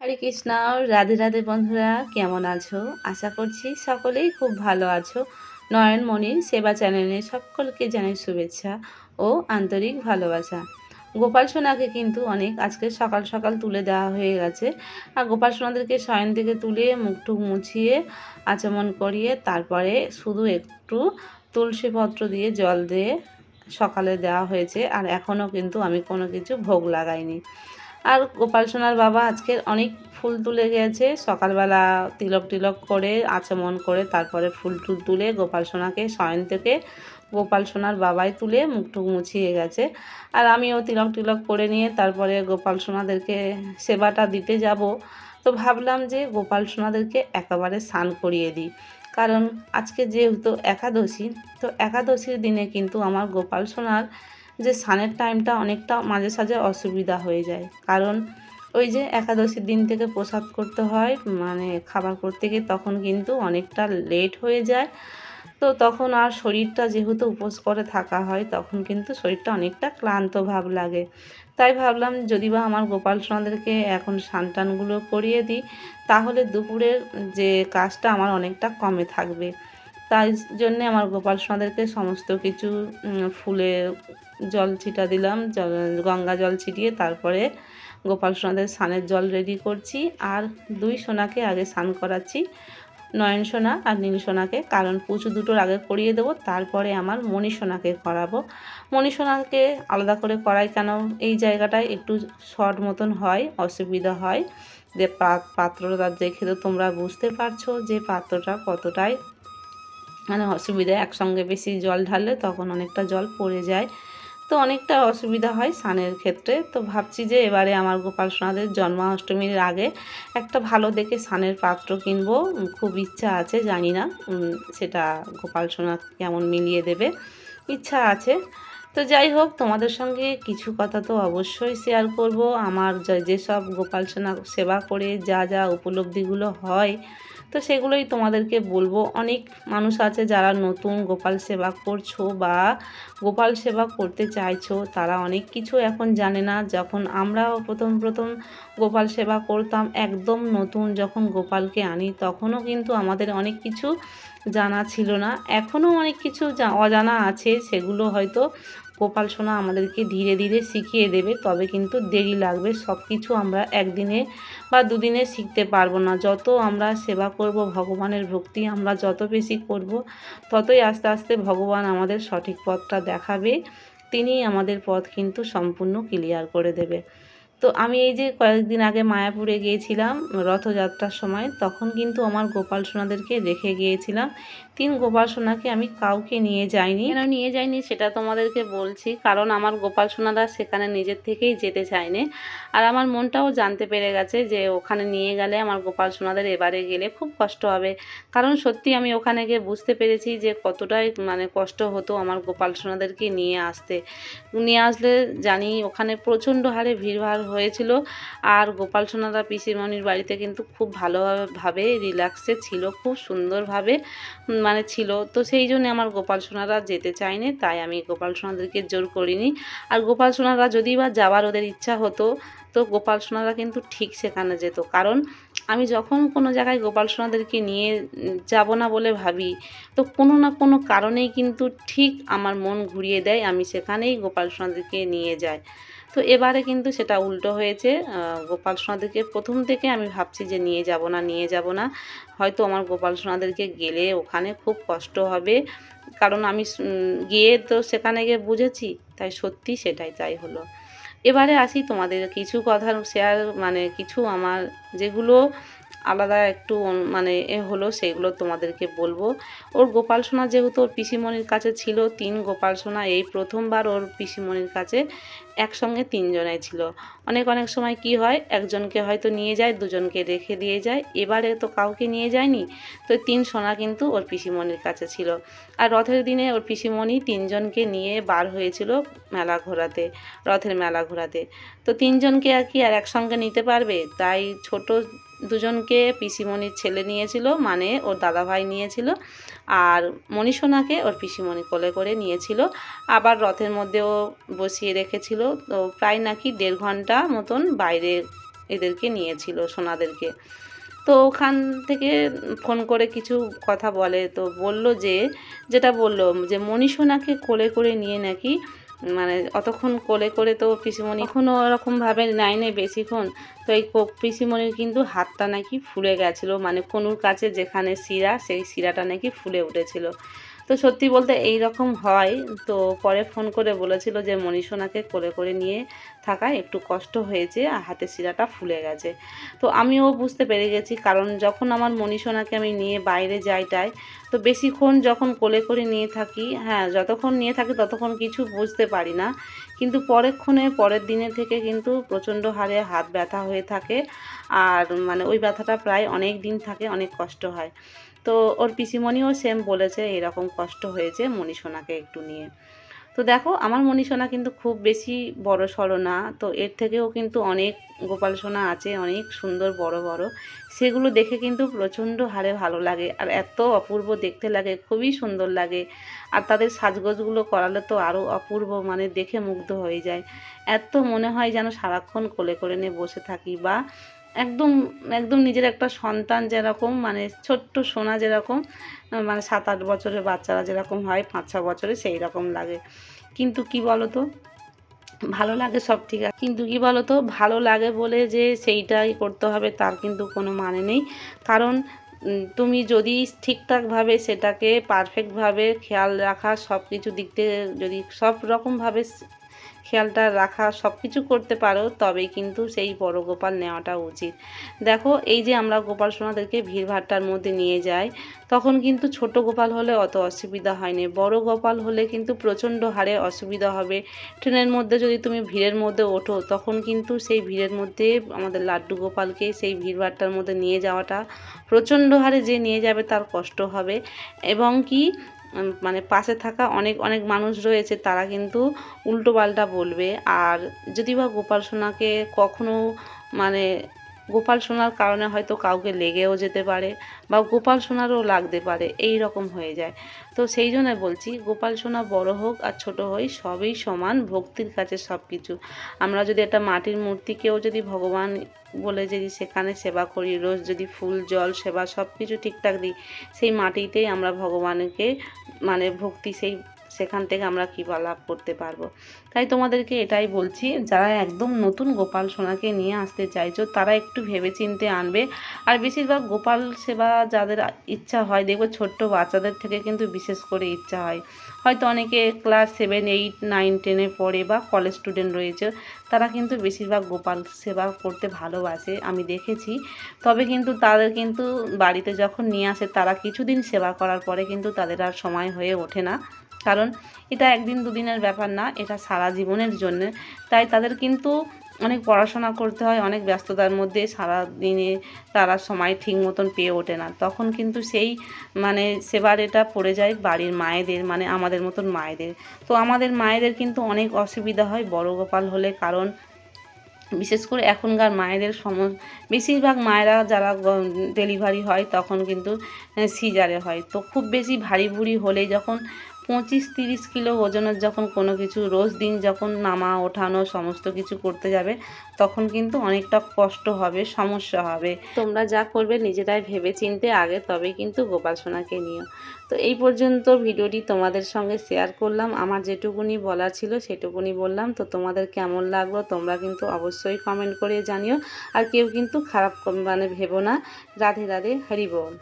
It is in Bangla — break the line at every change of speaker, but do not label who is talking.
হরে কৃষ্ণ। রাধে রাধে বন্ধুরা, কেমন আছো? আশা করছি সকলেই খুব ভালো আছো। নয়নমণির সেবা চ্যানেলে সকলকে জানাই শুভেচ্ছা ও আন্তরিক ভালোবাসা। গোপাল সোনাকে কিন্তু অনেক আজকে সকাল সকাল তুলে দেওয়া হয়ে গেছে। আর গোপাল সোনাদেরকে শয়ন থেকে তুলে মুখটুক মুছিয়ে আচমন করিয়ে তারপরে শুধু একটু তুলসী পত্র দিয়ে জল দিয়ে সকালে দেওয়া হয়েছে। আর এখনও কিন্তু আমি কোনো কিছু ভোগ লাগাইনি। আর গোপাল সোনার বাবা আজকের অনেক ফুল তুলে গেছে। সকালবেলা তিলক টিলক করে আচমন করে তারপরে ফুল টুল তুলে গোপাল সোনাকে শয়ন থেকে গোপাল সোনার বাবাই তুলে মুখটুক মুছিয়ে গেছে। আর আমিও তিলক টিলক করে নিয়ে তারপরে গোপাল সোনাদেরকে সেবাটা দিতে যাব। তো ভাবলাম যে গোপাল সোনাদেরকে একেবারে স্নান করিয়ে দিই, কারণ আজকে যেহেতু একাদশী, তো একাদশীর দিনে কিন্তু আমার গোপাল সোনার যে স্নানের টাইমটা অনেকটা মাঝে সাঝে অসুবিধা হয়ে যায়। কারণ ওই যে একাদশীর দিন থেকে প্রসাদ করতে হয়, মানে খাবার করতে গিয়ে তখন কিন্তু অনেকটা লেট হয়ে যায়। তো তখন আর শরীরটা যেহেতু উপোস করে থাকা হয়, তখন কিন্তু শরীরটা অনেকটা ক্লান্ত ভাব লাগে। তাই ভাবলাম যদি বা আমার গোপাল সোনাদেরকে এখন স্নান টানগুলো করিয়ে দিই, তাহলে দুপুরের যে কাজটা আমার অনেকটা কমে থাকবে। তাই জন্যে আমার গোপাল সোনাদেরকে সমস্ত কিছু ফুলে জল ছিটা দিলাম, গঙ্গা জল ছিটিয়ে তারপরে গোপাল সোনাদের স্নানের জল রেডি করছি। আর দুই সোনাকে আগে স্নান করাচ্ছি, নয়ন সোনা আর নীল সোনাকে, কারণ পুজো দুটোর আগে করিয়ে দেবো, তারপরে আমার মণি সোনাকে করাবো। মণি সোনাকে আলাদা করে করাই কেন, এই জায়গাটায় একটু শর্ট মতন হয়, অসুবিধা হয়। যে পাত্রটা দেখে তো তোমরা বুঝতে পারছো যে পাত্রটা কতটাই মানে অসুবিধা। একসঙ্গে বেশি জল ঢাললে তখন অনেকটা জল পড়ে যায়, তো অনেকটা অসুবিধা হয় স্নানের ক্ষেত্রে। তো ভাবছি যে এবারে আমার গোপাল সোনাদের জন্মাষ্টমীর আগে একটা ভালো দেখে স্নানের পাত্র কিনবো। খুব ইচ্ছা আছে, জানি না সেটা গোপাল সোনা কেমন মিলিয়ে দেবে, ইচ্ছা আছে। তো যাই হোক, তোমাদের সঙ্গে কিছু কথা তো অবশ্যই শেয়ার করব। আমার যেসব গোপাল সোনা সেবা করে যা যা উপলব্ধিগুলো হয়, তো সেগুলোই তোমাদেরকে বলবো। অনেক মানুষ আছে যারা নতুন গোপাল সেবা করছো বা গোপাল সেবা করতে চাইছো, তারা অনেক কিছু এখন জানে না। যখন আমরাও প্রথম প্রথম গোপাল সেবা করতাম, একদম নতুন যখন গোপালকে আনি, তখনও কিন্তু আমাদের অনেক কিছু জানা ছিল না। এখনও অনেক কিছু অজানা আছে, সেগুলো হয়তো গোপাল সোনা আমাদেরকে ধীরে ধীরে শিখিয়ে দেবে। তবে কিন্তু দেরি লাগবে, সব কিছু আমরা একদিনে বা দুদিনে শিখতে পারবো না। যত আমরা সেবা করব, ভগবানের ভক্তি আমরা যত বেশি করব, ততই আস্তে আস্তে ভগবান আমাদের সঠিক পথটা দেখাবে। তিনি আমাদের পথ কিন্তু সম্পূর্ণ ক্লিয়ার করে দেবে। তো আমি এই যে কয়েকদিন আগে মায়াপুরে গিয়েছিলাম রথযাত্রার সময়, তখন কিন্তু আমার গোপাল সোনাদেরকে রেখে গিয়েছিলাম। 3 গোপাল সোনাকে আমি কাউকে নিয়ে যাইনি। কেন নিয়ে যাইনি সেটা তোমাদেরকে বলছি, কারণ আমার গোপাল সোনারা সেখানে নিজের থেকেই যেতে চায়নি। আর আমার মনটাও জানতে পেরে গেছে যে ওখানে নিয়ে গেলে আমার গোপাল সোনাদের এবারে গেলে খুব কষ্ট হবে। কারণ সত্যি আমি ওখানে গিয়ে বুঝতে পেরেছি যে কতটাই মানে কষ্ট হতো আমার গোপাল সোনাদেরকে নিয়ে আসতে। নিয়ে আসলে জানি ওখানে প্রচণ্ড হারে ভিড়ভাড় হয়েছিল। আর গোপাল সোনারা পিসিমণির বাড়িতে কিন্তু খুব ভালোভাবে রিল্যাক্সে ছিল, খুব সুন্দরভাবে মানে ছিল। তো সেই জন্য আমার গোপাল সোনারা যেতে চায়নি, তাই আমি গোপাল সোনাদেরকে জোর করিনি। আর গোপাল সোনারা যদি বা যাওয়ার ওদের ইচ্ছা হতো, তো গোপাল সোনারা কিন্তু ঠিক সেখানে যেত। কারণ আমি যখন কোনো জায়গায় গোপাল সোনাদেরকে নিয়ে যাব না বলে ভাবি, তো কোনো না কোনো কারণেই কিন্তু ঠিক আমার মন ঘুরিয়ে দেয়, আমি সেখানেই গোপাল সোনাদেরকে নিয়ে যাই। তো এবারে কিন্তু সেটা উল্টো হয়েছে। গোপাল সোনাদেরকে প্রথম থেকে আমি ভাবছি যে নিয়ে যাব না, হয়তো আমার গোপাল সোনাদেরকে গেলে ওখানে খুব কষ্ট হবে। কারণ আমি গিয়ে তো সেখানে গিয়ে বুঝেছি, তাই সত্যি সেটাই তাই হলো। এবারে আসি তোমাদের কিছু কথা শেয়ার, মানে কিছু আমার যেগুলো আলাদা একটু মানে হলো, সেগুলো তোমাদেরকে বলবো। ওর গোপাল সোনা যেহেতু ওর পিসিমণির কাছে ছিল, 3 গোপাল সোনা এই প্রথমবার ওর পিসিমণির কাছে একসঙ্গে 3 জনাই ছিল। অনেক সময় কি হয়, একজনকে হয়তো নিয়ে যায়, দুজনকে রেখে দিয়ে যায়। এবারে তো কাউকে নিয়ে যায়নি, তো 3 সোনা কিন্তু ওর পিসিমণির কাছে ছিল। আর রথের দিনে ওর পিসিমণি 3 জনকে নিয়ে বার হয়েছিল মেলা ঘোরাতে, রথের মেলা ঘোরাতে। তো 3 জনকে আর কি আর একসঙ্গে নিতে পারবে, তাই ছোট দুজনকে পিসিমণির ছেলে নিয়েছিল, মানে ওর দাদাভাই নিয়েছিল। আর মণিসোনাকে ওর পিসিমণি কোলে করে নিয়েছিল। আবার রথের মধ্যেও বসিয়ে রেখেছিল। তো প্রায় নাকি 1.5 ঘন্টা মতন বাইরে এদেরকে নিয়েছিল সোনাদেরকে। তো ওখান থেকে ফোন করে কিছু কথা বলে, তো বলল যে, যেটা বলল যে মণিসোনাকে কোলে করে নিয়ে নাকি মানে অতক্ষণ কোলে করে তো পিসিমণি এখনও ওরকমভাবে নেয় নাই বেশিক্ষণ। তো এই পিসিমণির কিন্তু হাতটা নাকি ফুলে গেছিলো, মানে কনুর কাছে যেখানে শিরা সেই শিরাটা নাকি ফুলে উঠেছিল। তো সত্যি বলতে এই রকম হয়। তো পরে ফোন করে বলেছিল যে মণিসোনাকে কোলে করে নিয়ে থাকায় একটু কষ্ট হয়েছে আর হাতের শিরাটা ফুলে গেছে। তো আমিও বুঝতে পেরে গেছি, কারণ যখন আমার মণিসোনাকে আমি নিয়ে বাইরে যাইটাই, তো বেশিক্ষণ যখন কোলে করে নিয়ে থাকি, হ্যাঁ যতক্ষণ নিয়ে থাকি ততক্ষণ কিছু বুঝতে পারি না, কিন্তু পরের দিনের থেকে কিন্তু প্রচণ্ড হারে হাত ব্যথা হয়ে থাকে। আর মানে ওই ব্যথাটা প্রায় অনেক দিন থাকে, অনেক কষ্ট হয়। তো ওর পিসিমণিও সেম বলেছে এরকম কষ্ট হয়েছে মণিসোনাকে একটু নিয়ে। তো দেখো আমার মণিসোনা কিন্তু খুব বেশি বড় সড়ো না, তো এর থেকেও কিন্তু অনেক গোপাল সোনা আছে, অনেক সুন্দর বড় বড়। সেগুলো দেখে কিন্তু প্রচণ্ড হারে ভালো লাগে, আর এত অপূর্ব দেখতে লাগে, খুবই সুন্দর লাগে। আর তাদের সাজগোজগুলো করালে তো আরও অপূর্ব, মানে দেখে মুগ্ধ হয়ে যায়। এত মনে হয় যেন সারাক্ষণ কোলে করে নিয়ে বসে থাকি, বা একদম একদম নিজের একটা সন্তান যেরকম, মানে ছোট্ট সোনা যেরকম, মানে 7-8 বছরের বাচ্চারা যেরকম হয় 5-6 বছরে, সেই রকম লাগে। কিন্তু কি বলো তো, ভালো লাগে সব ঠিক আছে, কিন্তু কি বলো তো, ভালো লাগে বলে যে সেইটাই করতে হবে তার কিন্তু কোনো মানে নেই। কারণ তুমি যদি ঠিকঠাকভাবে সেটাকে পারফেক্টভাবে খেয়াল রাখা, সব কিছু দিক থেকে যদি সব রকমভাবে খেয়ালটা রাখা সব কিছু করতে পারো, তবেই কিন্তু সেই বড় গোপাল নেওয়াটা উচিত। দেখো এই যে আমরা গোপাল সোনাদেরকে ভিড়ভাট্টার মধ্যে নিয়ে যাই, তখন কিন্তু ছোট গোপাল হলে অত অসুবিধা হয়নি, বড় গোপাল হলে কিন্তু প্রচণ্ড হারে অসুবিধা হবে। ট্রেনের মধ্যে যদি তুমি ভিড়ের মধ্যে ওঠো, তখন কিন্তু সেই ভিড়ের মধ্যে আমাদের লাড্ডু গোপালকে সেই ভিড়ভাট্টার মধ্যে নিয়ে যাওয়াটা প্রচণ্ড হারে যে নিয়ে যাবে তার কষ্ট হবে। এবং কি মানে পাশে থাকা অনেক অনেক মানুষ রয়েছে, তারা কিন্তু উল্টোপাল্টা বলবে। আর যদি বা গোপাল সোনাকে কখনো মানে গোপাল সোনার কারণে হয়তো কাউকে লেগেও যেতে পারে, বা গোপাল সোনারও লাগতে পারে, এই রকম হয়ে যায়। তো সেই জন্য বলছি, গোপাল সোনা বড় হোক আর ছোট হই সবই সমান, ভক্তির কাছে সব কিছু। আমরা যদি একটা মাটির মূর্তিকেও যদি ভগবান বলে যদি সেখানে সেবা করি, রোজ যদি ফুল জল সেবা সব কিছু ঠিকঠাক দিই, সেই মাটিতেই আমরা ভগবানকে মানে ভক্তি সেখান থেকে আমরা কৃপা লাভ করতে পারবো। তাই তোমাদেরকে এটাই বলছি, যারা একদম নতুন গোপাল সোনাকে নিয়ে আসতে চাইছো তারা একটু ভেবেচিন্তে আনবে। আর বেশিরভাগ গোপাল সেবা যাদের ইচ্ছা হয়, দেখবো ছোট্ট বাচ্চাদের থেকে কিন্তু বিশেষ করে ইচ্ছা হয়। হয়তো অনেকে ক্লাস 7, 8, 9, 10-এ পড়ে বা কলেজ স্টুডেন্ট রয়েছে, তারা কিন্তু বেশিরভাগ গোপাল সেবা করতে ভালোবাসে, আমি দেখেছি। তবে কিন্তু তাদের কিন্তু বাড়িতে যখন নিয়ে আসে, তারা কিছুদিন সেবা করার পরে কিন্তু তাদের আর সময় হয়ে ওঠে না। কারণ এটা একদিন দুদিনের ব্যাপার না, এটা সারা জীবনের জন্যে। তাই তাদের কিন্তু অনেক পড়াশোনা করতে হয়, অনেক ব্যস্ততার মধ্যে সারা দিনে তারা সময় ঠিক মতন পেয়ে ওঠে না, তখন কিন্তু সেই মানে সেবার এটা পড়ে যায় বাড়ির মায়েদের, মানে আমাদের মতন মায়েদের। তো আমাদের মায়েদের কিন্তু অনেক অসুবিধা হয় বড় গোপাল হলে, কারণ বিশেষ করে এখনকার মায়েদের বেশিরভাগ মায়েরা যারা ডেলিভারি হয় তখন কিন্তু সিজারে হয়। তো খুব বেশি ভারী ভুরি হলে, যখন 25-30 কিলো ওজনের যখন কোনো কিছু রোজ দিন যখন নামা ওঠানো সমস্ত কিছু করতে যাবে, তখন কিন্তু অনেকটা কষ্ট হবে, সমস্যা হবে। তোমরা যা করবে নিজেরাই ভেবে চিনতে আগে, তবেই কিন্তু গোপাল সোনাকে নিও। তো এই পর্যন্ত ভিডিওটি তোমাদের সঙ্গে শেয়ার করলাম, আমার যেটুকুনি বলা ছিল সেটুকুনি বললাম। তো তোমাদের কেমন লাগলো তোমরা কিন্তু অবশ্যই কমেন্ট করে জানিও। আর কেউ কিন্তু খারাপ মানে ভেবো না। রাধে রাধে, হরি বল।